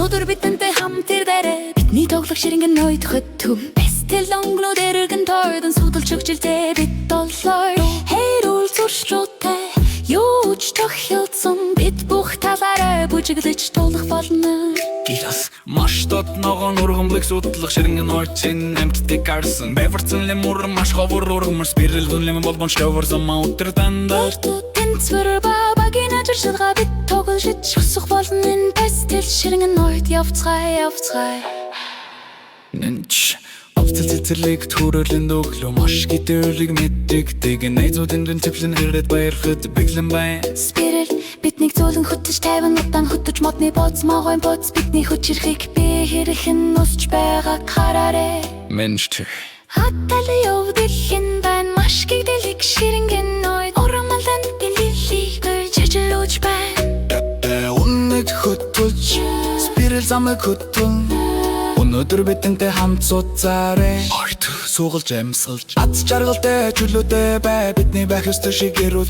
Өнөөдөр бидэнтэй хамт ирдээрээ бидний тоглох ширэнгэн ноёдоход түм Бэстэл өнгнүүд эргэн тойдон судалж өгжилтэй бид доллоо Хэрүүл зуршлуутай юу ч тохиолдсон бид бүх талаараа бүжиглэж тулах болно Гитас маш дот ногоон ургамлыг судлах ширэнгэн ноёдсын амттыг гарсан Бэвэрцэн лэмур маш ховор ургамар спирэл дүнлэм болбон шаварсан маутер дандаа Тэнцвэр бабагийн ажиршилгаа бид тоглож өсөх болно энэ бэстэл ширэнгэн ноёд явцгай Нэнч Цэлцэлэг төрөлөнд өглөө маш гитэрийг мэддэг Найзуудын дүн цэвлэн хэрэг баярхад бэглэн бай Спирэл биднийг зөөлөн хөтөж тайван удаан хөтөж модны боц магоон боц бидний хүчирхийг би хэрхэн нусч байгааг хараарэ Мэнч Хатал явдалын байна маш гэгдэлэг ширэнгэн ноёд Урамалдан билилийг чажлууж байна Үнэт хөтөж спирэл замыг хөтөн Өнөөдөр бидэнтэй хамт суцаарэ Орт суугалж амьсгалж Аз жаргалтай чөлөөтэй бай Бидний байх ёстой шиг гэрүүл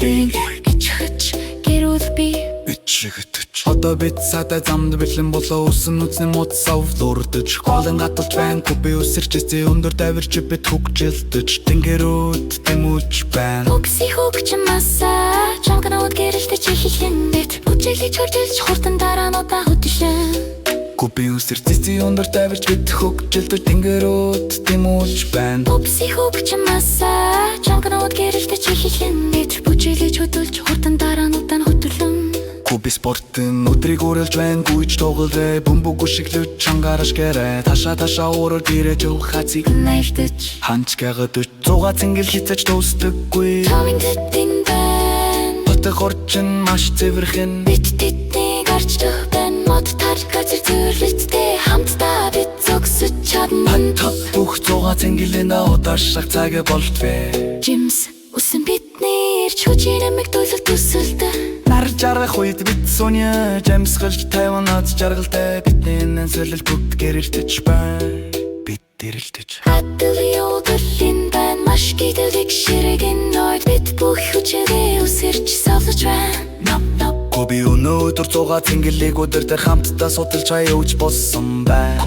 Ичхэж гэрүүл би Ичхэж Одоо бид садай замд бэлэн болоо Үсэн үзнэ муц савлуурдаж Голын гаталж байна Куби үсэрч эзээ өндөр давирч бид хөгжилдэж Тэнгэрүүд тэмүүлж байна Үгси хөгч масаа Чанганууд гэрэлтэж ихэлэн Бид бүжиглэж хөржилж хурдан дараануудаа хөдөлөн Куби үсэрч эзээ өндөр давирч бид хөгжилдэж Тэнгэрүүд тэмүүлж байна Үгси хөгч масаа Чанганууд гэрэлтэж ихэлэн Бид бүжиглэж хөдөлж хурдан дараануудаа хөдөлөн Куби спортын өдрийг ууралж байна Гүйж тоглорэ бөмбөг гүшиглэж чангараш гэрэ Таша уурал дирэж хацыг Найлтаж Ханчгагад 100 цэнгэл хитэж дуустдаггүй Томин тэттэн байна Хотох орчин маш цэвэрхэн Бид тэднийг арч төхбэн Мод тарж газар зүрлэлттэй Хамтдаа бид зогсож чадна Бүх 100 цэнгэлэн удаашрах цаг болт вэ Жимс үсэн бидний ирч хүчирэмэг дүүлэл төсөлдө Нар жаргах үед бид суня Жамсгалж тайван аз жаргалтай Бидний нэнсэлэл бүгд гэрэлтэж байна Бид дэрэлтэж Хатал явдалын байна Маш гидэлэг ширэнгэн ноёд Бид бүх хүчирээ үсэрч савлаж байна Куби өнөөдөр 100 цэнгэлийг өдөртөр хамтдаа судалж аяуж болсон байна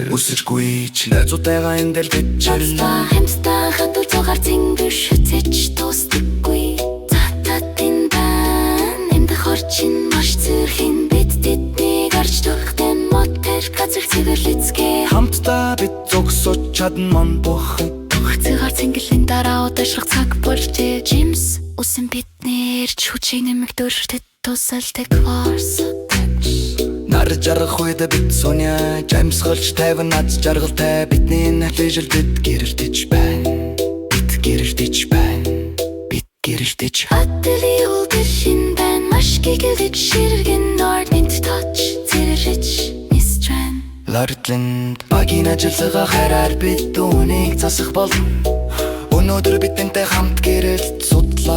Үсэргүй ч найзуудтайгаа эндэл бичэл Хамтдаа хатал 100 цэнгэр шүтэж дуустдаггүй Зататын байна Эмдэх орчин маш зэрхэн Бид тэднийг арч төхтэн Мод тэр газар цэвэрлэцгээ Хамтдаа бид зогсож чадна мон бүхэн Цэгаар цэнгэлийн дараа удаашрах цаг болжээ Жимс үсэн биднэр ч хүчийг нэмэг дөрөвдөд тусалдаг варсатаж Нар жаргах үед бид суня Жамсгалж тайван аз жаргалтай Бидний нэфэжэл бид гэрэлтэж байна Бид гэрэлтэж байна Бид гэрэлтэж Хатал явдалын байна Маш гэгэлэг ширэнгэн ноёд Бид точ цэвэрж нисж байна Лордленд багийн ажиллагаа хараар бид үүнийг засах болно Өнөөдөр бидэнтэй хамт гэрэлт